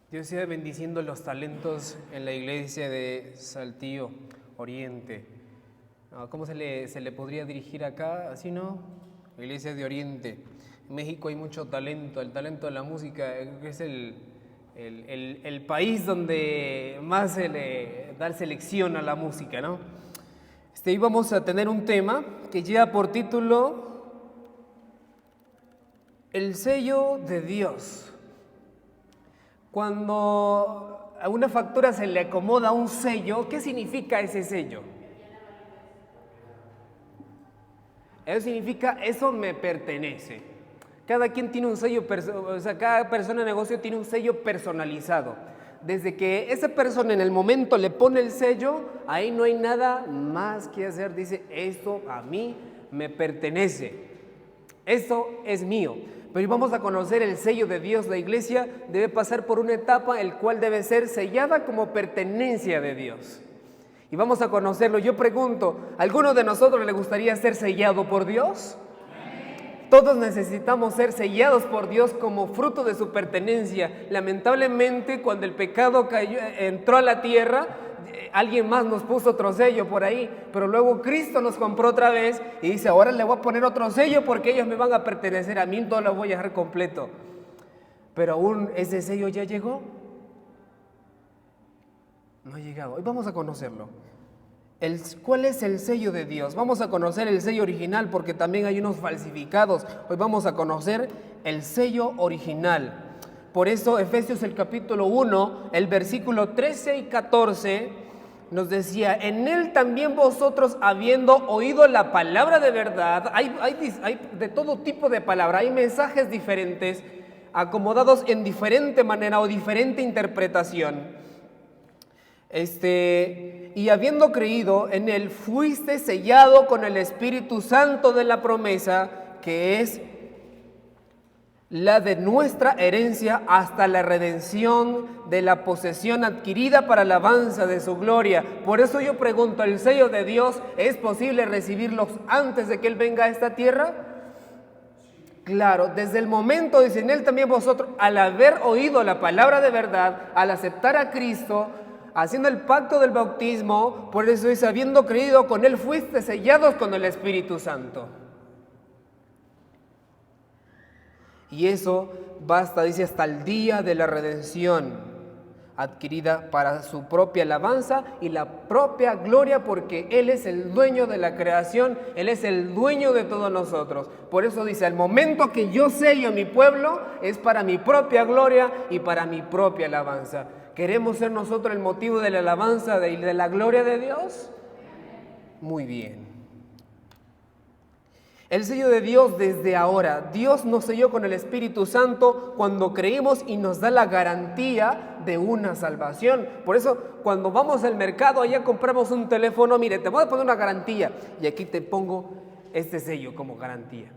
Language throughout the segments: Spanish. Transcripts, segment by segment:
Dios siga bendiciendo los talentos en la iglesia de Saltillo Oriente. ¿Cómo se le podría dirigir acá? Así, ¿no? Iglesia de Oriente. En México hay mucho talento. El talento de la música es el país donde más se le da selección a la música, ¿no? Hoy vamos a tener un tema que lleva por título El sello de Dios. Cuando a una factura se le acomoda un sello, ¿qué significa ese sello? Eso significa, eso me pertenece. Cada quien tiene un sello, cada persona de negocio tiene un sello personalizado. Desde que esa persona en el momento le pone el sello, ahí no hay nada más que hacer. Dice, esto a mí me pertenece. Esto es mío. Pero vamos a conocer el sello de Dios. La iglesia debe pasar por una etapa el cual debe ser sellada como pertenencia de Dios. Y vamos a conocerlo. Yo pregunto, ¿a alguno de nosotros le gustaría ser sellado por Dios? Todos necesitamos ser sellados por Dios como fruto de su pertenencia. Lamentablemente, cuando el pecado entró a la tierra, alguien más nos puso otro sello por ahí, pero luego Cristo nos compró otra vez y dice, ahora le voy a poner otro sello porque ellos me van a pertenecer, a mí todo lo voy a dejar completo. Pero aún ese sello ya llegó. No ha llegado. Hoy vamos a conocerlo. ¿Cuál es el sello de Dios? Vamos a conocer el sello original porque también hay unos falsificados. Hoy vamos a conocer el sello original. Por eso Efesios el capítulo 1, el versículo 13 y 14 nos decía, en él también vosotros habiendo oído la palabra de verdad, hay de todo tipo de palabra, hay mensajes diferentes, acomodados en diferente manera o diferente interpretación. Y habiendo creído en él, fuiste sellado con el Espíritu Santo de la promesa, que es la de nuestra herencia hasta la redención de la posesión adquirida para alabanza de su gloria. Por eso yo pregunto, ¿el sello de Dios es posible recibirlos antes de que Él venga a esta tierra? Claro, desde el momento, dice, en él también vosotros, al haber oído la palabra de verdad, al aceptar a Cristo, haciendo el pacto del bautismo, por eso dice, habiendo creído con él, fuiste sellados con el Espíritu Santo. Y eso basta, dice, hasta el día de la redención, adquirida para su propia alabanza y la propia gloria, porque Él es el dueño de la creación, Él es el dueño de todos nosotros. Por eso dice, al momento que yo sello a mi pueblo, es para mi propia gloria y para mi propia alabanza. ¿Queremos ser nosotros el motivo de la alabanza y de la gloria de Dios? Muy bien. El sello de Dios desde ahora. Dios nos selló con el Espíritu Santo cuando creímos y nos da la garantía de una salvación. Por eso, cuando vamos al mercado, allá compramos un teléfono, mire, te voy a poner una garantía y aquí te pongo este sello como garantía.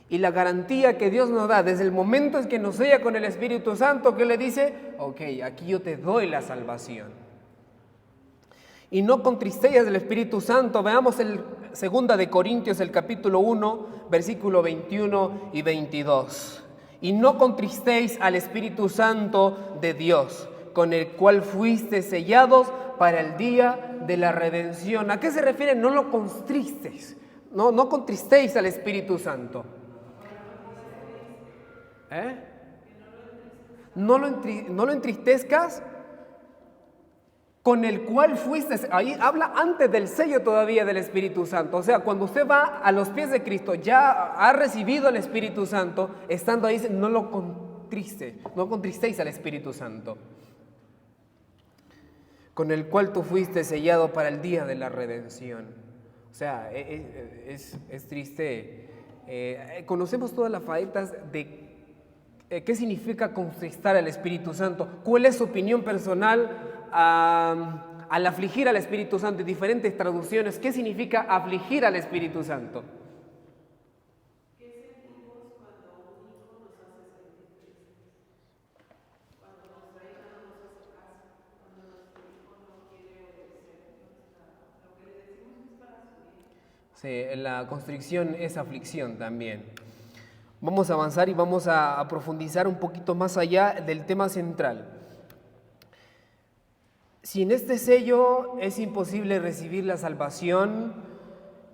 Y la garantía que Dios nos da desde el momento en que nos sella con el Espíritu Santo, que le dice, ok, aquí yo te doy la salvación. Y no contristéis al Espíritu Santo. Veamos el 2 de Corintios, el capítulo 1, versículo 21 y 22. Y no contristéis al Espíritu Santo de Dios, con el cual fuiste sellados para el día de la redención. ¿A qué se refiere? No lo contristéis. No contristéis al Espíritu Santo. No lo entristezcas, con el cual fuiste, ahí habla antes del sello todavía del Espíritu Santo. O sea, cuando usted va a los pies de Cristo, ya ha recibido el Espíritu Santo, estando ahí, no lo contristéis al Espíritu Santo, con el cual tú fuiste sellado para el día de la redención. O sea, es triste. Conocemos todas las faetas de qué significa contristar al Espíritu Santo. ¿Cuál es su opinión personal al afligir al Espíritu Santo? En diferentes traducciones, ¿qué significa afligir al Espíritu Santo? ¿Qué sentimos cuando un hijo nos hace sentir tristes? Cuando nuestra hija no nos hace caso, cuando nuestro hijo no quiere obedecer lo que le decimos es para su bien. Sí, la constricción es aflicción también. Vamos a avanzar y vamos a profundizar un poquito más allá del tema central. sin este sello es imposible recibir la salvación.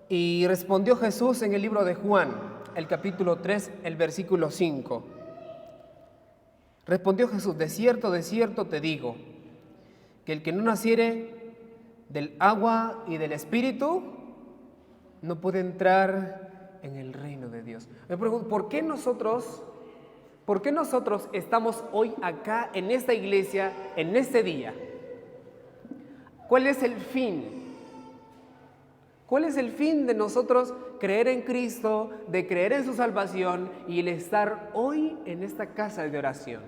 Y respondió Jesús en el libro de Juan, el capítulo 3, el versículo 5. Respondió Jesús: de cierto te digo, que el que no naciere del agua y del Espíritu no puede entrar en el reino de Dios. Me pregunto, ¿por qué nosotros estamos hoy acá en esta iglesia, en este día? ¿Cuál es el fin? ¿Cuál es el fin de nosotros creer en Cristo, de creer en su salvación y el estar hoy en esta casa de oración?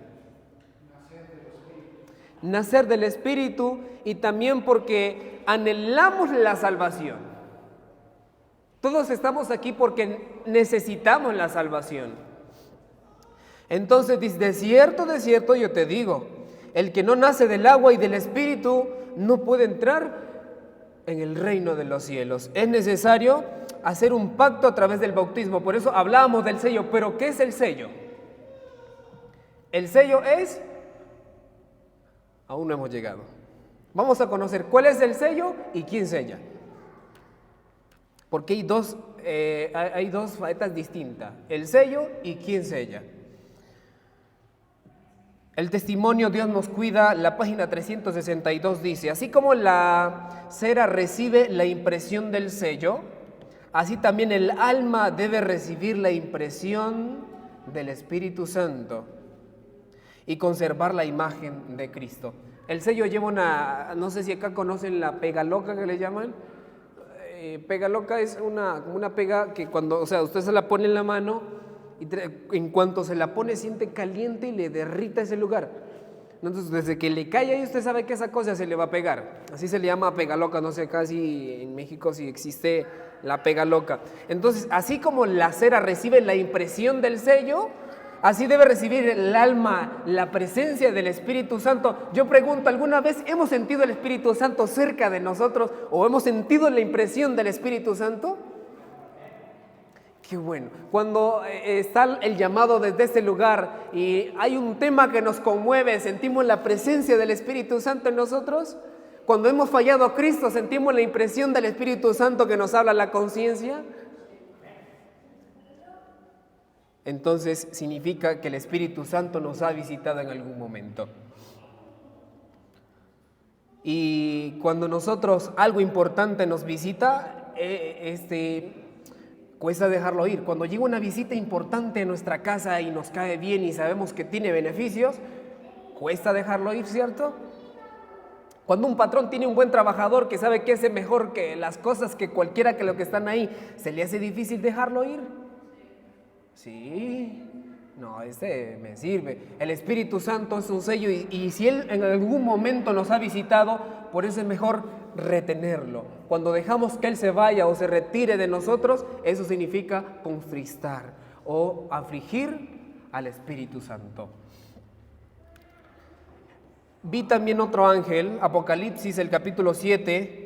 Nacer del Espíritu, y también porque anhelamos la salvación. Todos estamos aquí porque necesitamos la salvación. Entonces dice: de cierto yo te digo, el que no nace del agua y del Espíritu no puede entrar en el reino de los cielos. Es necesario hacer un pacto a través del bautismo. Por eso hablábamos del sello. ¿Pero qué es el sello? El sello es... Aún no hemos llegado. Vamos a conocer cuál es el sello y quién sella. Porque hay dos faetas distintas: el sello y quién sella. El testimonio Dios nos cuida, la página 362 dice: así como la cera recibe la impresión del sello, así también el alma debe recibir la impresión del Espíritu Santo y conservar la imagen de Cristo. El sello lleva no sé si acá conocen la pega loca que le llaman. Pega loca es una pega que cuando, usted se la pone en la mano, y en cuanto se la pone siente caliente y le derrita ese lugar. Entonces, desde que le cae ahí, usted sabe que esa cosa se le va a pegar. Así se le llama pega loca. No sé acá si en México si existe la pega loca. Entonces, así como la cera recibe la impresión del sello, así debe recibir el alma la presencia del Espíritu Santo. Yo pregunto, ¿alguna vez hemos sentido el Espíritu Santo cerca de nosotros o hemos sentido la impresión del Espíritu Santo? Qué bueno. Cuando está el llamado desde este lugar y hay un tema que nos conmueve, sentimos la presencia del Espíritu Santo en nosotros. Cuando hemos fallado a Cristo, sentimos la impresión del Espíritu Santo que nos habla la conciencia. Entonces significa que el Espíritu Santo nos ha visitado en algún momento. Y cuando nosotros algo importante nos visita, cuesta dejarlo ir. Cuando llega una visita importante a nuestra casa y nos cae bien y sabemos que tiene beneficios, cuesta dejarlo ir, ¿cierto? Cuando un patrón tiene un buen trabajador que sabe que es mejor que las cosas que cualquiera que lo que están ahí, ¿se le hace difícil dejarlo ir? Sí. No, me sirve. El Espíritu Santo es un sello y si Él en algún momento nos ha visitado, por eso es mejor retenerlo. Cuando dejamos que Él se vaya o se retire de nosotros, eso significa contristar o afligir al Espíritu Santo. Vi también otro ángel, Apocalipsis, el capítulo 7,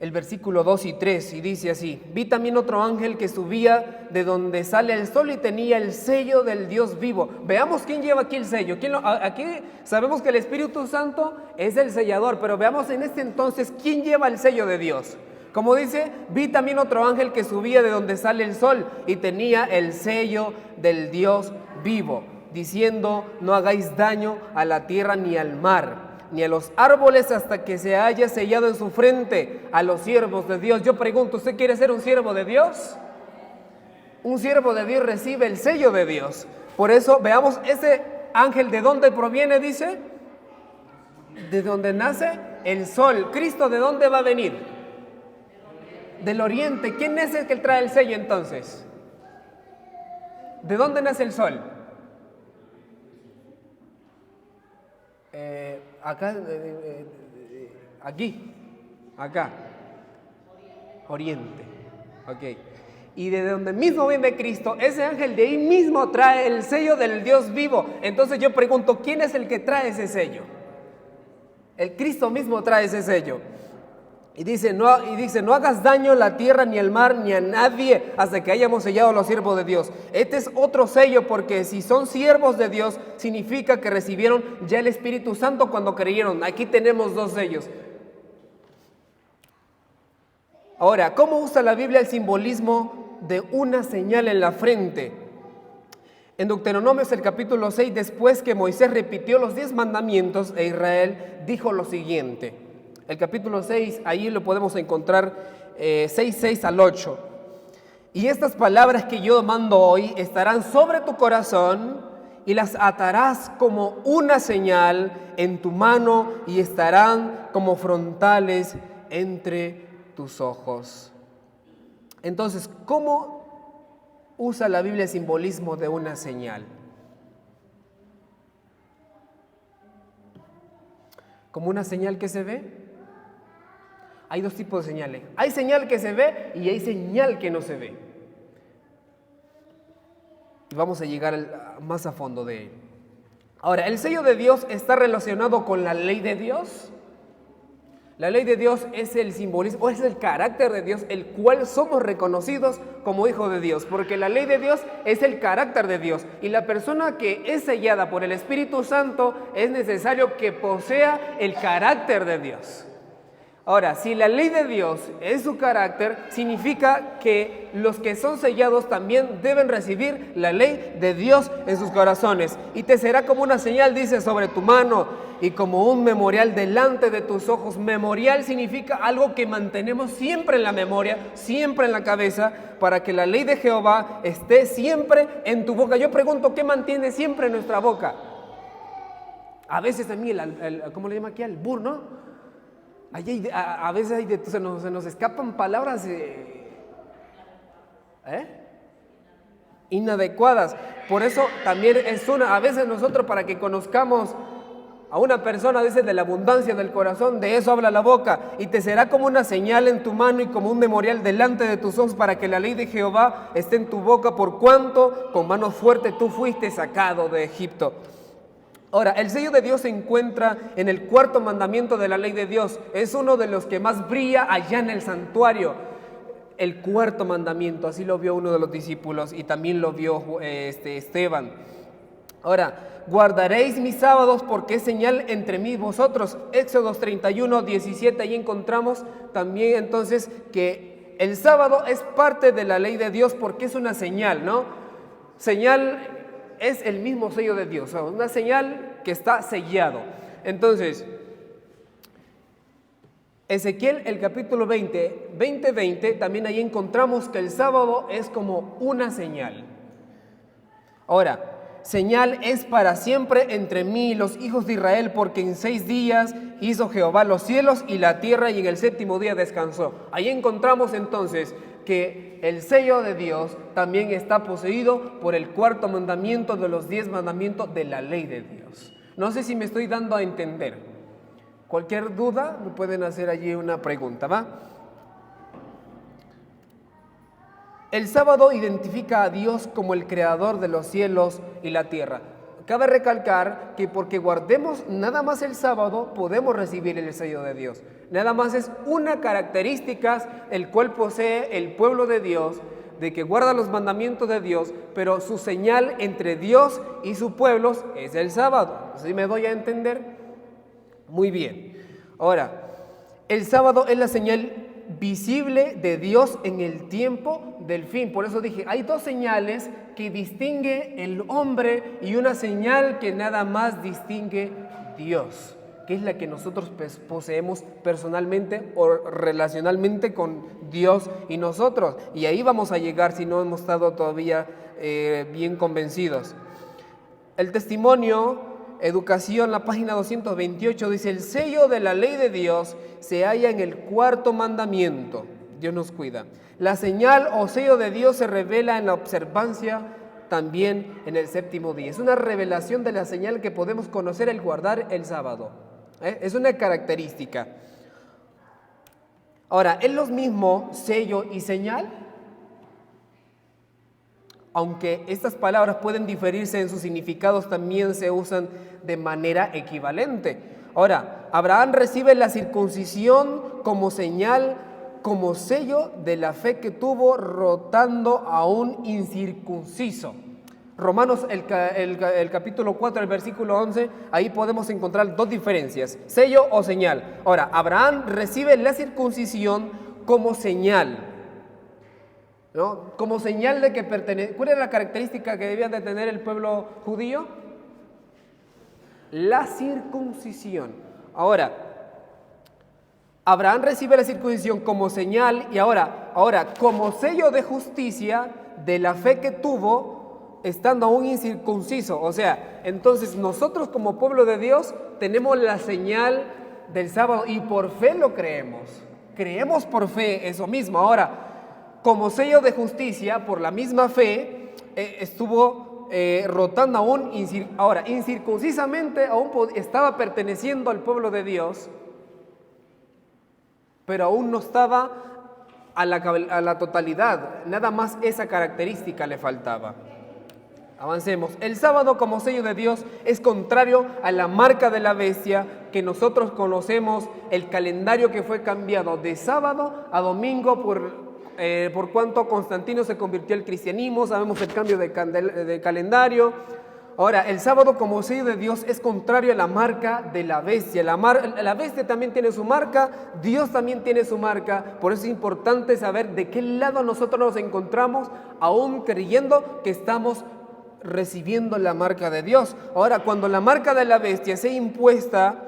el versículo 2 y 3, y dice así: vi también otro ángel que subía de donde sale el sol y tenía el sello del Dios vivo. Veamos quién lleva aquí el sello. Aquí sabemos que el Espíritu Santo es el sellador, pero veamos en este entonces quién lleva el sello de Dios. Como dice, vi también otro ángel que subía de donde sale el sol y tenía el sello del Dios vivo, diciendo: no hagáis daño a la tierra ni al mar, ni a los árboles hasta que se haya sellado en su frente a los siervos de Dios. Yo pregunto, ¿usted quiere ser un siervo de Dios? Un siervo de Dios recibe el sello de Dios. Por eso, veamos, ese ángel, ¿de dónde proviene? Dice, de donde nace el sol. ¿Cristo de dónde va a venir? Del oriente. ¿Quién es el que trae el sello entonces? ¿De dónde nace el sol? Acá, aquí, acá, oriente, ok. Y de donde mismo viene Cristo, ese ángel de ahí mismo trae el sello del Dios vivo. Entonces yo pregunto, ¿quién es el que trae ese sello? El Cristo mismo trae ese sello. Y dice, no hagas daño a la tierra, ni al mar, ni a nadie, hasta que hayamos sellado a los siervos de Dios. Este es otro sello, porque si son siervos de Dios, significa que recibieron ya el Espíritu Santo cuando creyeron. Aquí tenemos 2 sellos. Ahora, ¿cómo usa la Biblia el simbolismo de una señal en la frente? En Deuteronomios, el capítulo 6, después que Moisés repitió los 10 mandamientos, e Israel dijo lo siguiente. El capítulo 6, ahí lo podemos encontrar 6 al 8. Y estas palabras que yo mando hoy estarán sobre tu corazón y las atarás como una señal en tu mano y estarán como frontales entre tus ojos. Entonces, ¿cómo usa la Biblia el simbolismo de una señal? ¿Como una señal que se ve? Hay 2 tipos de señales. Hay señal que se ve y hay señal que no se ve. Y vamos a llegar más a fondo de él. Ahora, ¿el sello de Dios está relacionado con la ley de Dios? La ley de Dios es el simbolismo, o es el carácter de Dios, el cual somos reconocidos como hijos de Dios. Porque la ley de Dios es el carácter de Dios. Y la persona que es sellada por el Espíritu Santo es necesario que posea el carácter de Dios. Ahora, si la ley de Dios es su carácter, significa que los que son sellados también deben recibir la ley de Dios en sus corazones. Y te será como una señal, dice, sobre tu mano y como un memorial delante de tus ojos. Memorial significa algo que mantenemos siempre en la memoria, siempre en la cabeza, para que la ley de Jehová esté siempre en tu boca. Yo pregunto, ¿qué mantiene siempre en nuestra boca? A veces a mí, ¿cómo le llama aquí? El albur, ¿no? A veces se nos escapan palabras inadecuadas. Por eso también a veces nosotros, para que conozcamos a una persona, dice, de la abundancia del corazón, de eso habla la boca. Y te será como una señal en tu mano y como un memorial delante de tus ojos, para que la ley de Jehová esté en tu boca, por cuanto con mano fuerte tú fuiste sacado de Egipto. Ahora, el sello de Dios se encuentra en el 4º mandamiento de la ley de Dios. Es uno de los que más brilla allá en el santuario. El 4º mandamiento, así lo vio uno de los discípulos y también lo vio Esteban. Ahora, guardaréis mis sábados porque es señal entre mí y vosotros. Éxodo 31, 17, ahí encontramos también entonces que el sábado es parte de la ley de Dios porque es una señal, ¿no? Señal es el mismo sello de Dios, o sea, una señal que está sellado. Entonces, Ezequiel, el capítulo 20, también ahí encontramos que el sábado es como una señal. Ahora, señal es para siempre entre mí y los hijos de Israel, porque en 6 días hizo Jehová los cielos y la tierra, y en el 7º día descansó. Ahí encontramos entonces que el sello de Dios también está poseído por el 4º mandamiento de los 10 mandamientos de la ley de Dios. No sé si me estoy dando a entender. Cualquier duda me pueden hacer allí una pregunta, ¿va? El sábado identifica a Dios como el creador de los cielos y la tierra. Cabe recalcar que porque guardemos nada más el sábado, podemos recibir el sello de Dios. Nada más es una característica el cual posee el pueblo de Dios, de que guarda los mandamientos de Dios, pero su señal entre Dios y su pueblo es el sábado. ¿Sí me doy a entender? Muy bien. Ahora, el sábado es la señal visible de Dios en el tiempo del fin. Por eso dije, hay 2 señales que distingue el hombre y una señal que nada más distingue Dios, que es la que nosotros poseemos personalmente o relacionalmente con Dios y nosotros. Y ahí vamos a llegar si no hemos estado todavía bien convencidos. El testimonio Educación, la página 228, dice: el sello de la ley de Dios se halla en el 4º mandamiento. Dios nos cuida. La señal o sello de Dios se revela en la observancia también en el 7º día. Es una revelación de la señal que podemos conocer el guardar el sábado. Es una característica. Ahora, ¿es lo mismo sello y señal? Aunque estas palabras pueden diferirse en sus significados, también se usan de manera equivalente. Ahora, Abraham recibe la circuncisión como señal, como sello de la fe que tuvo, rotando a un incircunciso. Romanos, el capítulo 4, el versículo 11, ahí podemos encontrar dos diferencias, sello o señal. Ahora, Abraham recibe la circuncisión como señal, ¿no? Como señal de que pertenece. ¿Cuál era la característica que debía de tener el pueblo judío? La circuncisión. Ahora, Abraham recibe la circuncisión como señal y ahora como sello de justicia de la fe que tuvo estando aún incircunciso. O sea, entonces nosotros como pueblo de Dios tenemos la señal del sábado y por fe lo creemos. Creemos por fe eso mismo. Ahora, como sello de justicia, por la misma fe, estuvo rotando aún, ahora, incircuncisamente aún estaba perteneciendo al pueblo de Dios, pero aún no estaba a la totalidad, nada más esa característica le faltaba. Avancemos. El sábado como sello de Dios es contrario a la marca de la bestia que nosotros conocemos, el calendario que fue cambiado de sábado a domingo por cuanto Constantino se convirtió al cristianismo, sabemos el cambio de calendario. Ahora, el sábado como sello de Dios es contrario a la marca de la bestia. La bestia también tiene su marca, Dios también tiene su marca, por eso es importante saber de qué lado nosotros nos encontramos, aún creyendo que estamos recibiendo la marca de Dios. Ahora, cuando la marca de la bestia sea impuesta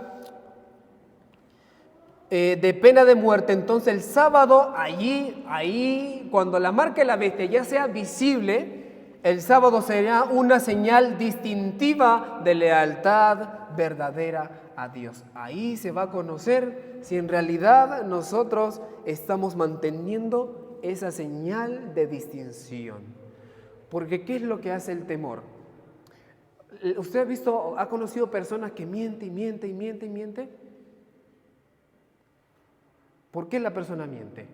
de pena de muerte, entonces el sábado, ahí, cuando la marca de la bestia ya sea visible, el sábado será una señal distintiva de lealtad verdadera a Dios. Ahí se va a conocer si en realidad nosotros estamos manteniendo esa señal de distinción. Porque ¿qué es lo que hace el temor? ¿Usted ha conocido personas que mienten? ¿Por qué la persona miente?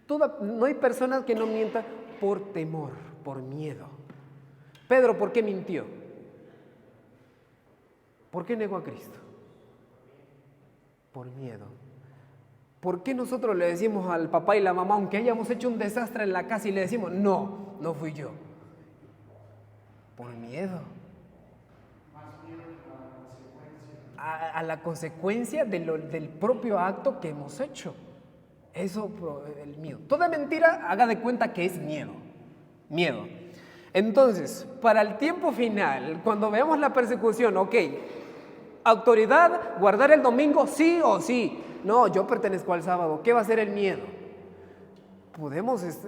No hay personas que no mientan por temor, por miedo. Pedro, ¿por qué mintió? ¿Por qué negó a Cristo? Por miedo. ¿Por qué nosotros le decimos al papá y la mamá, aunque hayamos hecho un desastre en la casa y le decimos, no fui yo? Por miedo. A la consecuencia del propio acto que hemos hecho. Eso, el miedo. Toda mentira, haga de cuenta que es miedo. Miedo. Entonces, para el tiempo final, cuando veamos la persecución, ok, autoridad, guardar el domingo, sí o sí. No, yo pertenezco al sábado. ¿Qué va a ser el miedo?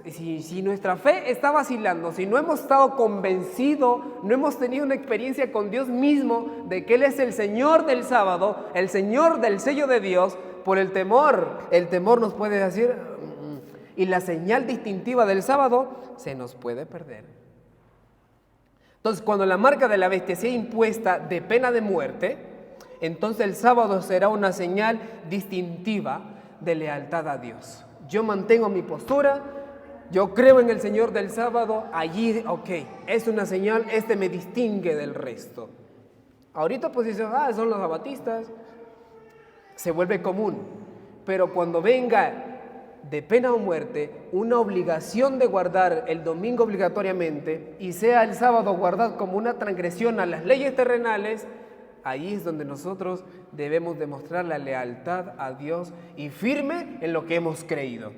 Si nuestra fe está vacilando, si no hemos estado convencidos, no hemos tenido una experiencia con Dios mismo de que Él es el Señor del sábado, el Señor del sello de Dios, por el temor nos puede decir, y la señal distintiva del sábado se nos puede perder. Entonces, cuando la marca de la bestia sea impuesta de pena de muerte, entonces el sábado será una señal distintiva de lealtad a Dios. Yo mantengo mi postura, yo creo en el Señor del sábado, allí, ok, es una señal, me distingue del resto. Ahorita pues dicen, son los sabatistas, se vuelve común, pero cuando venga de pena o muerte una obligación de guardar el domingo obligatoriamente y sea el sábado guardado como una transgresión a las leyes terrenales, ahí es donde nosotros debemos demostrar la lealtad a Dios y firme en lo que hemos creído.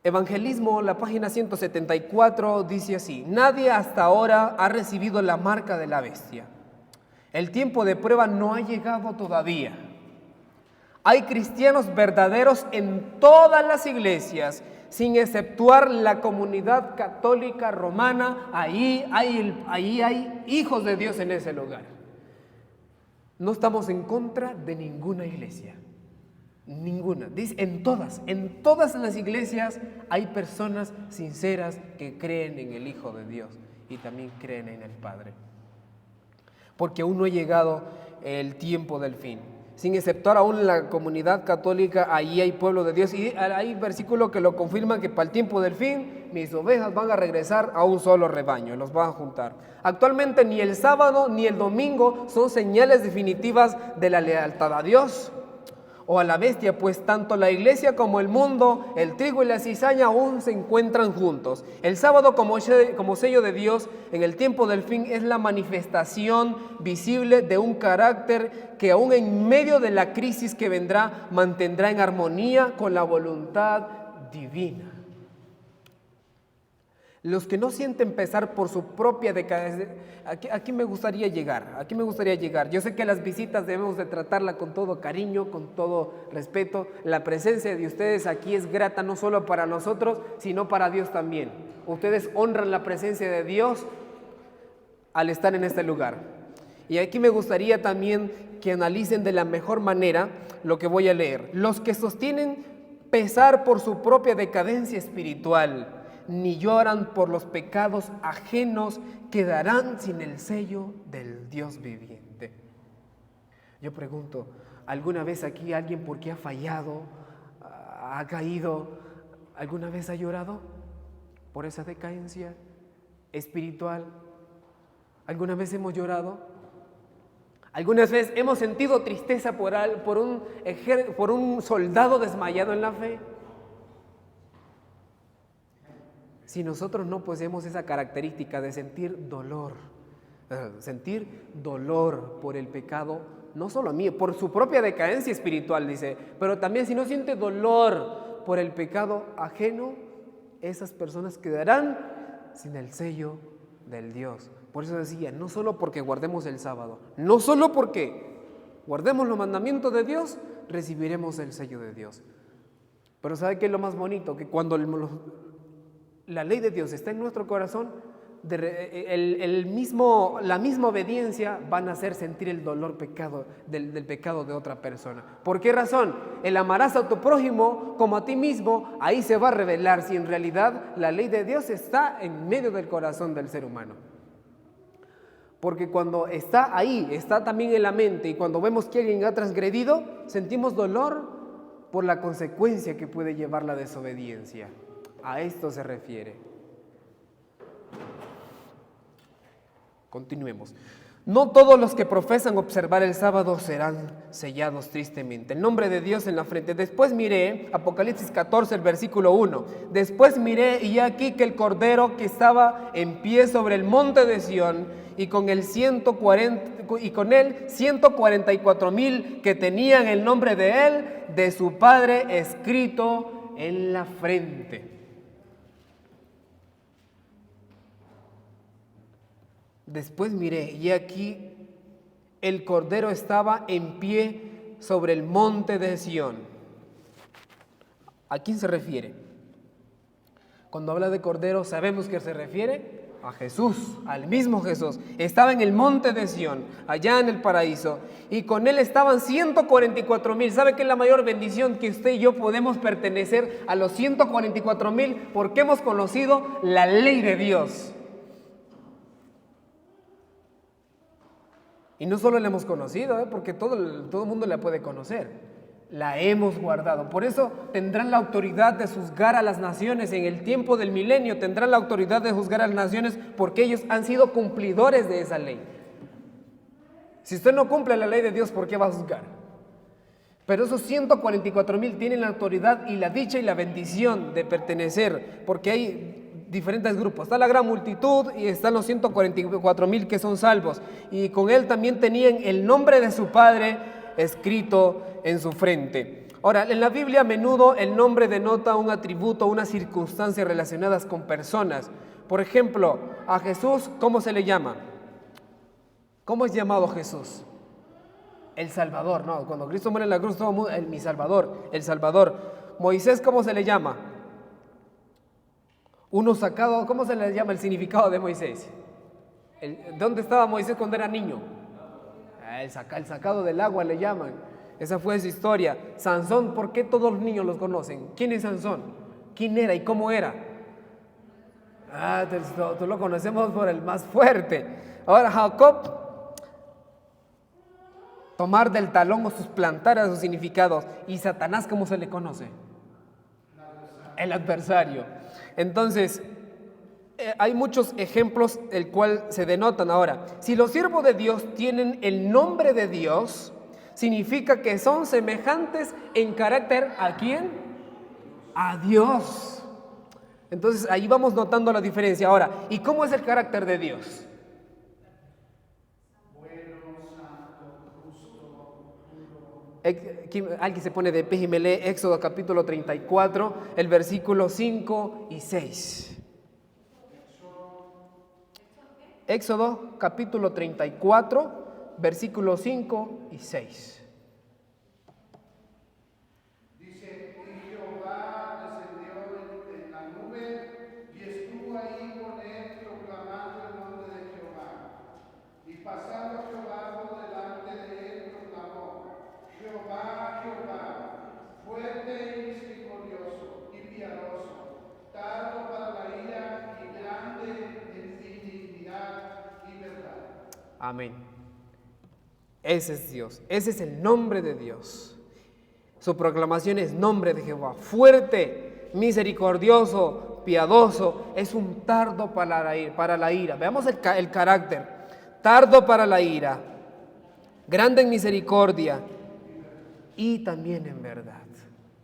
Evangelismo, la página 174, dice así: nadie hasta ahora ha recibido la marca de la bestia. El tiempo de prueba no ha llegado todavía. Hay cristianos verdaderos en todas las iglesias, sin exceptuar la comunidad católica romana. Ahí hay hijos de Dios en ese lugar. No estamos en contra de ninguna iglesia, ninguna. Dice, en todas las iglesias hay personas sinceras que creen en el Hijo de Dios y también creen en el Padre, porque aún no ha llegado el tiempo del fin. Sin exceptuar aún la comunidad católica, ahí hay pueblo de Dios. Y hay versículos que lo confirman, que para el tiempo del fin mis ovejas van a regresar a un solo rebaño, los van a juntar. Actualmente ni el sábado ni el domingo son señales definitivas de la lealtad a Dios o a la bestia, pues tanto la iglesia como el mundo, el trigo y la cizaña aún se encuentran juntos. El sábado como sello de Dios en el tiempo del fin es la manifestación visible de un carácter que aún en medio de la crisis que vendrá mantendrá en armonía con la voluntad divina. Los que no sienten pesar por su propia decadencia, aquí me gustaría llegar. Yo sé que las visitas debemos de tratarla con todo cariño, con todo respeto. La presencia de ustedes aquí es grata no solo para nosotros, sino para Dios también. Ustedes honran la presencia de Dios al estar en este lugar. Y aquí me gustaría también que analicen de la mejor manera lo que voy a leer. Los que sostienen pesar por su propia decadencia espiritual, ni lloran por los pecados ajenos, quedarán sin el sello del Dios viviente. Yo pregunto, ¿alguna vez aquí alguien porque ha fallado, ha caído, alguna vez ha llorado por esa decadencia espiritual? ¿Alguna vez hemos llorado? ¿Algunas veces hemos sentido tristeza por un soldado desmayado en la fe? Si nosotros no poseemos esa característica de sentir dolor por el pecado, no solo a mí, por su propia decadencia espiritual, dice, pero también si no siente dolor por el pecado ajeno, esas personas quedarán sin el sello del Dios. Por eso decía, no solo porque guardemos el sábado, no solo porque guardemos los mandamientos de Dios, recibiremos el sello de Dios. Pero ¿sabe qué es lo más bonito? Que cuando la ley de Dios está en nuestro corazón, la misma obediencia van a hacer sentir el dolor del pecado de otra persona. ¿Por qué razón? El amarás a tu prójimo como a ti mismo, ahí se va a revelar si en realidad la ley de Dios está en medio del corazón del ser humano. Porque cuando está ahí, está también en la mente, y cuando vemos que alguien ha transgredido, sentimos dolor por la consecuencia que puede llevar la desobediencia. A esto se refiere. Continuemos. No todos los que profesan observar el sábado serán sellados tristemente. El nombre de Dios en la frente. Después miré, Apocalipsis 14, el versículo 1. Después miré y aquí que el Cordero que estaba en pie sobre el monte de Sión y con él 144,000 que tenían el nombre de él, de su Padre, escrito en la frente. Después miré, y aquí el Cordero estaba en pie sobre el monte de Sión. ¿A quién se refiere? Cuando habla de Cordero, ¿sabemos que se refiere? A Jesús, al mismo Jesús. Estaba en el monte de Sión, allá en el paraíso, y con él estaban 144,000. ¿Sabe qué es la mayor bendición? Que usted y yo podemos pertenecer a los 144,000 porque hemos conocido la ley de Dios. Y no solo la hemos conocido, porque todo el mundo la puede conocer. La hemos guardado. Por eso tendrán la autoridad de juzgar a las naciones en el tiempo del milenio. Tendrán la autoridad de juzgar a las naciones porque ellos han sido cumplidores de esa ley. Si usted no cumple la ley de Dios, ¿por qué va a juzgar? Pero esos 144,000 tienen la autoridad y la dicha y la bendición de pertenecer, porque hay diferentes grupos. Está la gran multitud y están los 144,000 que son salvos. Y con él también tenían el nombre de su Padre escrito en su frente. Ahora, en la Biblia a menudo el nombre denota un atributo, una circunstancia relacionadas con personas. Por ejemplo, a Jesús, ¿cómo se le llama? ¿Cómo es llamado Jesús? El Salvador, ¿no? Cuando Cristo muere en la cruz, todo el mundo, mi Salvador, el Salvador. Moisés, ¿cómo se le llama? Uno sacado, ¿cómo se le llama el significado de Moisés? ¿Dónde estaba Moisés cuando era niño? El sacado del agua le llaman. Esa fue su historia. Sansón, ¿por qué todos los niños los conocen? ¿Quién es Sansón? ¿Quién era y cómo era? Tú lo conocemos por el más fuerte. Ahora Jacob, tomar del talón o suplantar a sus significados. ¿Y Satanás cómo se le conoce? El adversario. Entonces, hay muchos ejemplos el cual se denotan. Ahora, si los siervos de Dios tienen el nombre de Dios, significa que son semejantes en carácter ¿a quién? A Dios. Entonces ahí vamos notando la diferencia. Ahora, ¿y cómo es el carácter de Dios? Alguien se pone de pie y me lee Éxodo capítulo 34, el versículo 5 y 6. Éxodo capítulo 34, versículos 5 y 6. Dice, y Jehová descendió en la nube y estuvo ahí con él proclamando el nombre de Jehová. Y pasando Jehová por delante de él proclamó, Jehová, Jehová, fuerte y misericordioso y piadoso, tardo para la ira y grande en dignidad y verdad. Amén. Ese es Dios, ese es el nombre de Dios. Su proclamación es nombre de Jehová, fuerte, misericordioso, piadoso, es un tardo para la ira. Veamos el carácter, tardo para la ira, grande en misericordia y también en verdad.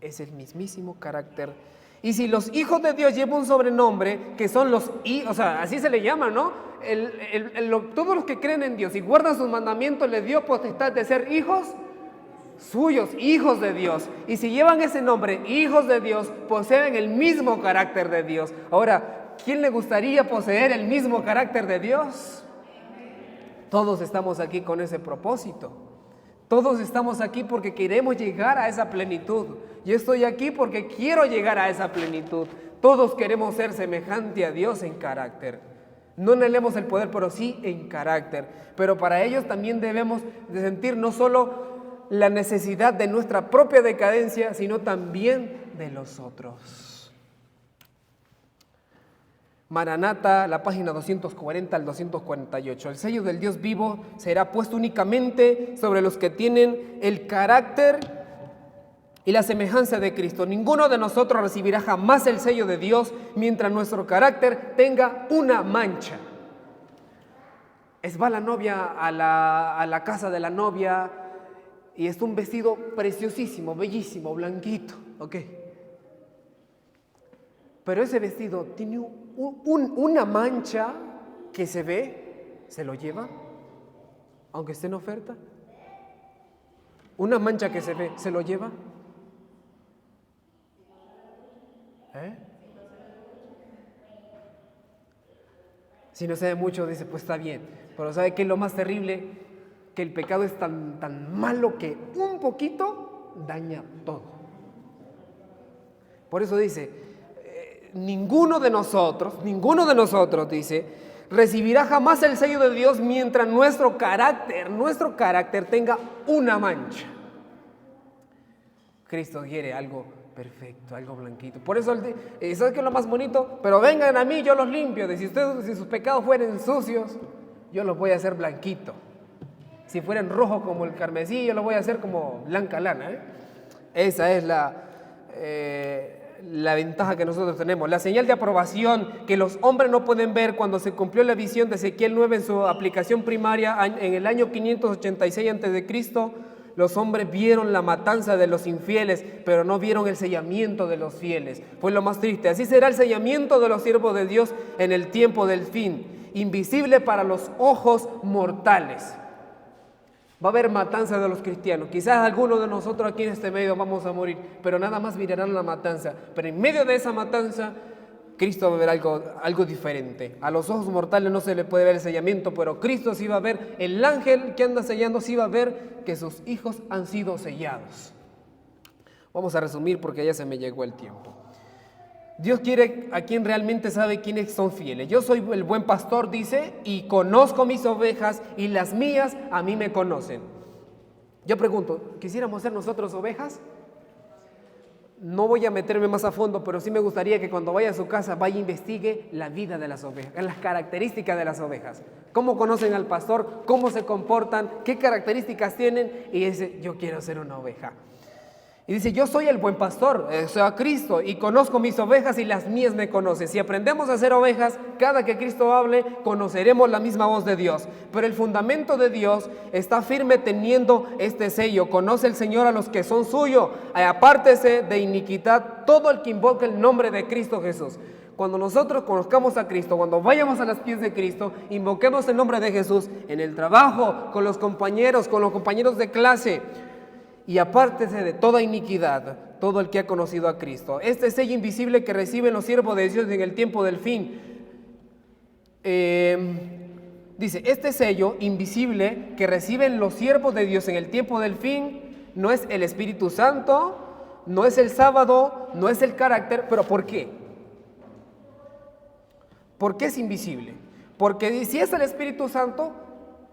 Es el mismísimo carácter. Y si los hijos de Dios llevan un sobrenombre, que son los hijos, o sea, así se le llama, ¿no? Todos los que creen en Dios y guardan sus mandamientos les dio potestad de ser hijos suyos, hijos de Dios. Y si llevan ese nombre, hijos de Dios, poseen el mismo carácter de Dios. Ahora, ¿quién le gustaría poseer el mismo carácter de Dios? Todos estamos aquí con ese propósito. Todos estamos aquí porque queremos llegar a esa plenitud. Yo estoy aquí porque quiero llegar a esa plenitud. Todos queremos ser semejante a Dios en carácter. No anhelemos el poder, pero sí en carácter. Pero para ellos también debemos de sentir no solo la necesidad de nuestra propia decadencia, sino también de los otros. Maranata, la página 240 al 248. El sello del Dios vivo será puesto únicamente sobre los que tienen el carácter y la semejanza de Cristo. Ninguno de nosotros recibirá jamás el sello de Dios mientras nuestro carácter tenga una mancha. Va la novia a la casa de la novia y es un vestido preciosísimo, bellísimo, blanquito, ¿ok? Pero ese vestido tiene una mancha que se ve, se lo lleva, aunque esté en oferta. Una mancha que se ve, se lo lleva. Si no se ve mucho, dice, pues está bien. Pero ¿sabe qué es lo más terrible? Que el pecado es tan malo que un poquito daña todo. Por eso dice, ninguno de nosotros, dice, recibirá jamás el sello de Dios mientras nuestro carácter tenga una mancha. Cristo quiere algo perfecto, algo blanquito. Por eso, ¿sabes qué es lo más bonito? Pero vengan a mí, yo los limpio. Si sus pecados fueren sucios, yo los voy a hacer blanquito. Si fueran rojos como el carmesí, yo los voy a hacer como blanca lana. Esa es la ventaja que nosotros tenemos. La señal de aprobación que los hombres no pueden ver cuando se cumplió la visión de Ezequiel 9 en su aplicación primaria en el año 586 a.C., los hombres vieron la matanza de los infieles, pero no vieron el sellamiento de los fieles. Fue lo más triste. Así será el sellamiento de los siervos de Dios en el tiempo del fin, invisible para los ojos mortales. Va a haber matanza de los cristianos. Quizás algunos de nosotros aquí en este medio vamos a morir, pero nada más mirarán la matanza. Pero en medio de esa matanza, Cristo va a ver algo diferente. A los ojos mortales no se le puede ver el sellamiento, pero Cristo sí va a ver, el ángel que anda sellando sí va a ver que sus hijos han sido sellados. Vamos a resumir porque ya se me llegó el tiempo. Dios quiere a quien realmente sabe quiénes son fieles. Yo soy el buen pastor, dice, y conozco mis ovejas y las mías a mí me conocen. Yo pregunto, ¿quisiéramos ser nosotros ovejas? No voy a meterme más a fondo, pero sí me gustaría que cuando vaya a su casa vaya e investigue la vida de las ovejas, las características de las ovejas. Cómo conocen al pastor, cómo se comportan, qué características tienen, y dice, yo quiero ser una oveja. Y dice, yo soy el buen pastor, o sea, Cristo, y conozco mis ovejas y las mías me conocen. Si aprendemos a ser ovejas, cada que Cristo hable, conoceremos la misma voz de Dios. Pero el fundamento de Dios está firme teniendo este sello. Conoce el Señor a los que son suyos. Apártese de iniquidad todo el que invoque el nombre de Cristo Jesús. Cuando nosotros conozcamos a Cristo, cuando vayamos a los pies de Cristo, invoquemos el nombre de Jesús en el trabajo, con los compañeros de clase. Y apártese de toda iniquidad, todo el que ha conocido a Cristo. Este sello invisible que reciben los siervos de Dios en el tiempo del fin. Dice, este sello invisible que reciben los siervos de Dios en el tiempo del fin, no es el Espíritu Santo, no es el sábado, no es el carácter, pero ¿por qué? ¿Por qué es invisible? Porque si es el Espíritu Santo,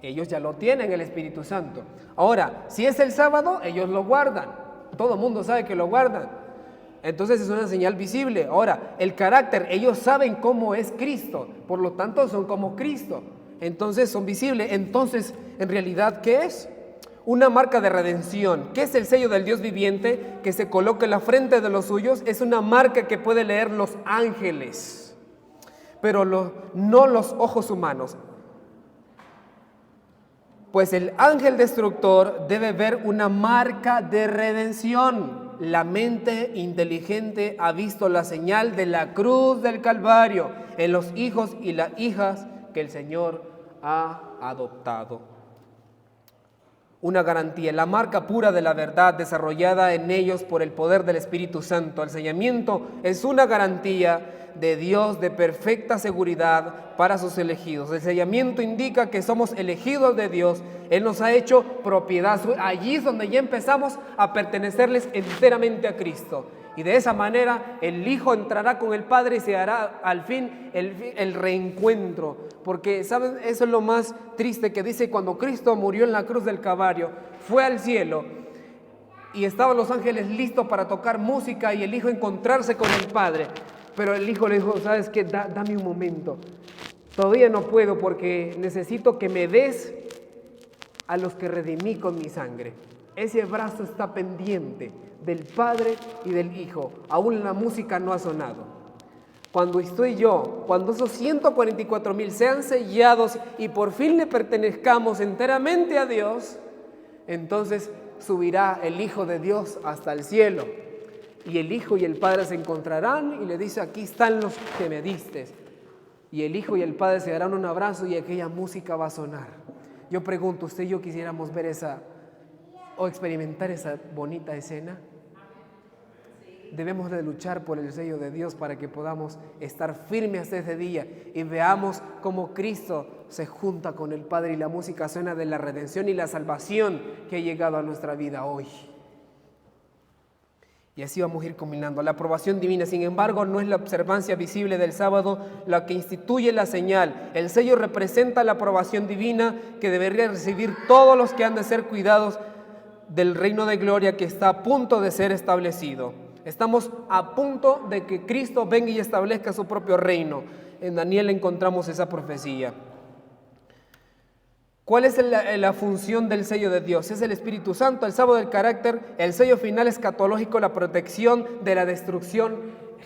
ellos ya lo tienen, el Espíritu Santo. Ahora, si es el sábado, ellos lo guardan. Todo el mundo sabe que lo guardan. Entonces es una señal visible. Ahora, el carácter, ellos saben cómo es Cristo. Por lo tanto, son como Cristo. Entonces son visibles. Entonces, en realidad, ¿qué es? Una marca de redención. ¿Qué es el sello del Dios viviente que se coloca en la frente de los suyos? Es una marca que puede leer los ángeles, pero no los ojos humanos. Pues el ángel destructor debe ver una marca de redención. La mente inteligente ha visto la señal de la cruz del Calvario en los hijos y las hijas que el Señor ha adoptado. Una garantía, la marca pura de la verdad desarrollada en ellos por el poder del Espíritu Santo. El sellamiento es una garantía de Dios de perfecta seguridad para sus elegidos. El sellamiento indica que somos elegidos de Dios. Él nos ha hecho propiedad. Allí es donde ya empezamos a pertenecerles enteramente a Cristo. Y de esa manera el Hijo entrará con el Padre y se hará al fin el reencuentro. Porque, ¿saben? Eso es lo más triste que dice cuando Cristo murió en la cruz del Calvario, fue al cielo y estaban los ángeles listos para tocar música y el Hijo encontrarse con el Padre. Pero el Hijo le dijo, ¿sabes qué? Dame un momento. Todavía no puedo porque necesito que me des a los que redimí con mi sangre. Ese brazo está pendiente del Padre y del Hijo. Aún la música no ha sonado. Cuando estoy yo, cuando esos 144,000 sean sellados y por fin le pertenezcamos enteramente a Dios, entonces subirá el Hijo de Dios hasta el cielo. Y el Hijo y el Padre se encontrarán y le dice, aquí están los que me diste. Y el Hijo y el Padre se darán un abrazo y aquella música va a sonar. Yo pregunto, ¿usted y yo quisiéramos ver esa o experimentar esa bonita escena? Debemos de luchar por el sello de Dios para que podamos estar firmes hasta ese día y veamos cómo Cristo se junta con el Padre y la música suena de la redención y la salvación que ha llegado a nuestra vida hoy. Y así vamos a ir combinando. La aprobación divina, sin embargo, no es la observancia visible del sábado la que instituye la señal. El sello representa la aprobación divina que deberían recibir todos los que han de ser cuidados del reino de gloria que está a punto de ser establecido. Estamos a punto de que Cristo venga y establezca su propio reino. En Daniel encontramos esa profecía. ¿Cuál es la función del sello de Dios? Es el Espíritu Santo, el sábado del carácter, el sello final escatológico, la protección de la destrucción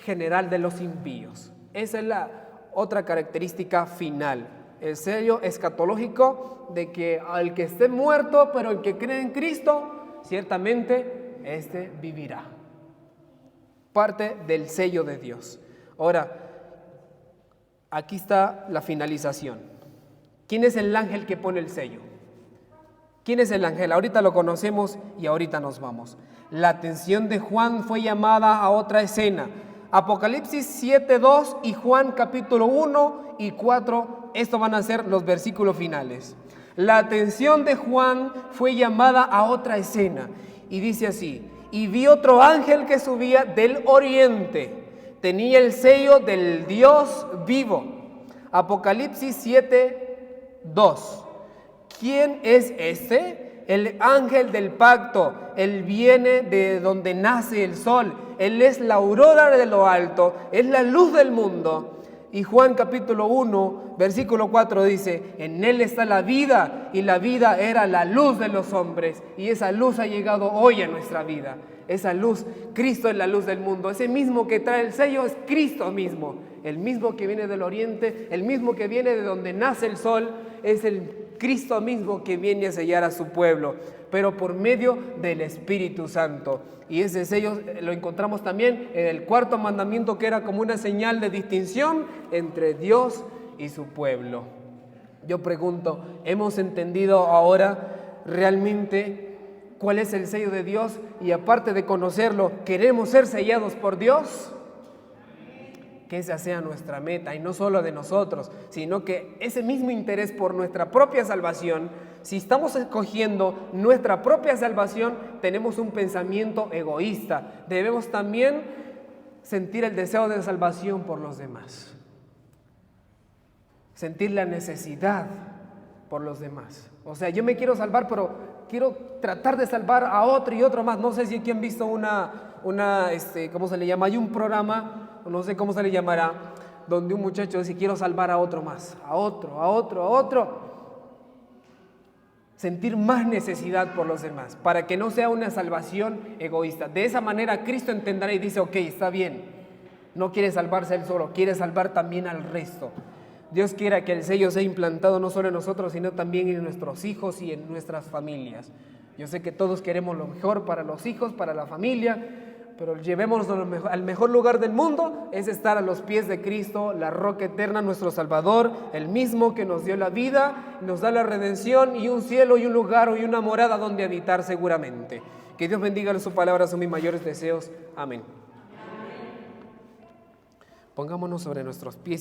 general de los impíos. Esa es la otra característica final. El sello escatológico de que al que esté muerto, pero el que cree en Cristo, ciertamente éste vivirá. Parte del sello de Dios. Ahora, aquí está la finalización. ¿Quién es el ángel que pone el sello? ¿Quién es el ángel? Ahorita lo conocemos y ahorita nos vamos. La atención de Juan fue llamada a otra escena. Apocalipsis 7:2 y Juan capítulo 1 y 4, estos van a ser los versículos finales. La atención de Juan fue llamada a otra escena y dice así: y vi otro ángel que subía del oriente, tenía el sello del Dios vivo. Apocalipsis 7:2. ¿Quién es este? El ángel del pacto. Él viene de donde nace el sol. Él es la aurora de lo alto, es la luz del mundo. Y Juan capítulo 1, versículo 4 dice, en Él está la vida y la vida era la luz de los hombres y esa luz ha llegado hoy a nuestra vida. Esa luz, Cristo es la luz del mundo. Ese mismo que trae el sello es Cristo mismo. El mismo que viene del oriente, el mismo que viene de donde nace el sol, es el Cristo mismo que viene a sellar a su pueblo, pero por medio del Espíritu Santo. Y ese sello lo encontramos también en el cuarto mandamiento, que era como una señal de distinción entre Dios y su pueblo. Yo pregunto, ¿hemos entendido ahora realmente cuál es el sello de Dios? Y aparte de conocerlo, ¿queremos ser sellados por Dios? Que esa sea nuestra meta, y no solo de nosotros, sino que ese mismo interés por nuestra propia salvación, si estamos escogiendo nuestra propia salvación, tenemos un pensamiento egoísta. Debemos también sentir el deseo de salvación por los demás, sentir la necesidad por los demás. O sea, yo me quiero salvar, pero quiero tratar de salvar a otro y otro más. No sé si aquí han visto ¿cómo se le llama? Hay un programa, no sé cómo se le llamará, donde un muchacho dice, quiero salvar a otro más, a otro. Sentir más necesidad por los demás, para que no sea una salvación egoísta. De esa manera Cristo entenderá y dice, ok, está bien, no quiere salvarse él solo, quiere salvar también al resto. Dios quiera que el sello sea implantado no solo en nosotros, sino también en nuestros hijos y en nuestras familias. Yo sé que todos queremos lo mejor para los hijos, para la familia, pero llevémonos al mejor lugar del mundo, es estar a los pies de Cristo, la roca eterna, nuestro Salvador, el mismo que nos dio la vida, nos da la redención y un cielo y un lugar y una morada donde habitar seguramente. Que Dios bendiga su palabra, son mis mayores deseos. Amén. Pongámonos sobre nuestros pies.